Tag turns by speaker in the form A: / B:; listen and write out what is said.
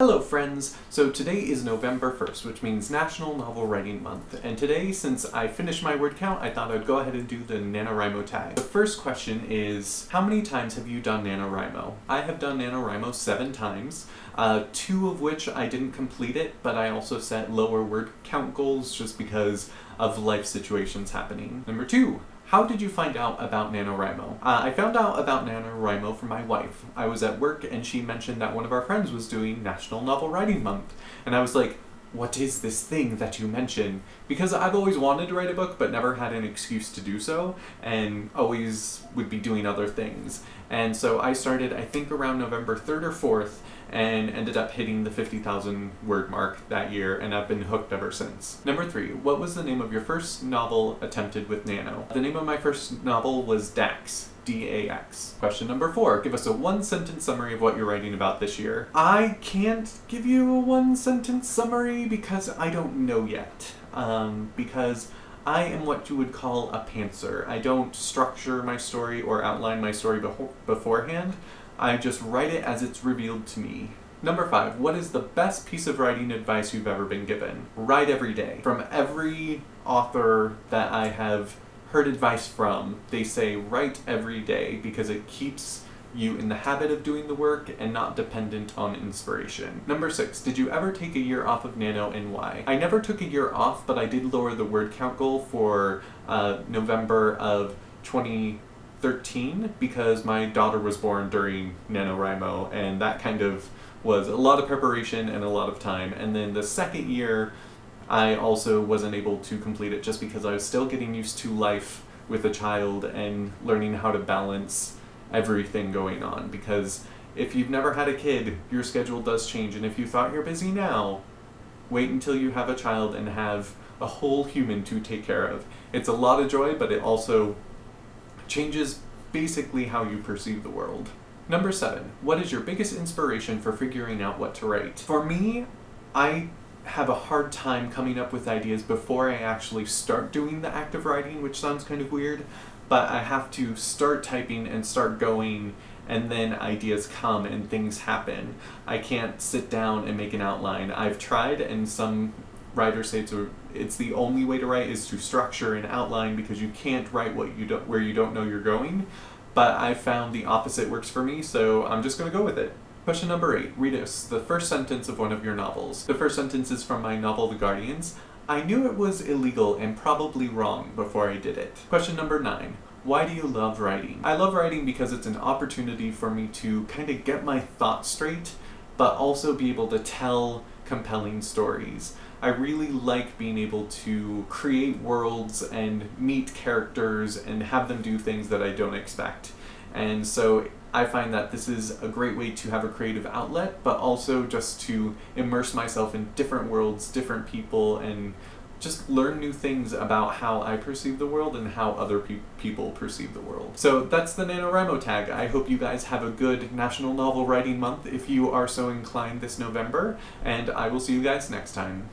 A: Hello friends! So today is November 1st, which means National Novel Writing Month. And today, since I finished my word count, I thought I'd go ahead and do the NaNoWriMo Tag. The first question is, how many times have you done NaNoWriMo? I have done NaNoWriMo 7 times, 2 of which I didn't complete it, but I also set lower word count goals just because of life situations happening. Number 2. How did you find out about NaNoWriMo? I found out about NaNoWriMo from my wife. I was at work and she mentioned that one of our friends was doing National Novel Writing Month. And I was like, what is this thing that you mention? Because I've always wanted to write a book but never had an excuse to do so, and always would be doing other things. And so I started, I think around November 3rd or 4th, and ended up hitting the 50,000 word mark that year, and I've been hooked ever since. Number 3, what was the name of your first novel attempted with Nano? The name of my first novel was Dax. D-A-X. Question number 4, give us a 1-sentence summary of what you're writing about this year. I can't give you a 1-sentence summary because I don't know yet. Because I am what you would call a pantser. I don't structure my story or outline my story beforehand. I just write it as it's revealed to me. Number 5, what is the best piece of writing advice you've ever been given? Write every day. From every author that I have heard advice from, they say write every day because it keeps you in the habit of doing the work and not dependent on inspiration. Number 6, did you ever take a year off of Nano and why? I never took a year off, but I did lower the word count goal for November of 2013 because my daughter was born during NaNoWriMo, and that kind of was a lot of preparation and a lot of time. And then the second year I also wasn't able to complete it just because I was still getting used to life with a child and learning how to balance everything going on. Because if you've never had a kid, your schedule does change, and if you thought you're busy now, wait until you have a child and have a whole human to take care of. It's a lot of joy, but it also changes basically how you perceive the world. Number 7, what is your biggest inspiration for figuring out what to write? For me, I have a hard time coming up with ideas before I actually start doing the act of writing, which sounds kind of weird, but I have to start typing and start going, and then ideas come and things happen. I can't sit down and make an outline. I've tried, and some writers say it's the only way to write is to structure an outline because you can't write where you don't know you're going, but I found the opposite works for me, so I'm just going to go with it. Question number 8. Read us the first sentence of one of your novels. The first sentence is from my novel, The Guardians. I knew it was illegal and probably wrong before I did it. Question number 9. Why do you love writing? I love writing because it's an opportunity for me to kind of get my thoughts straight, but also be able to tell compelling stories. I really like being able to create worlds and meet characters and have them do things that I don't expect. And so I find that this is a great way to have a creative outlet, but also just to immerse myself in different worlds, different people, and just learn new things about how I perceive the world and how other people perceive the world. So that's the NaNoWriMo Tag. I hope you guys have a good National Novel Writing Month if you are so inclined this November, and I will see you guys next time.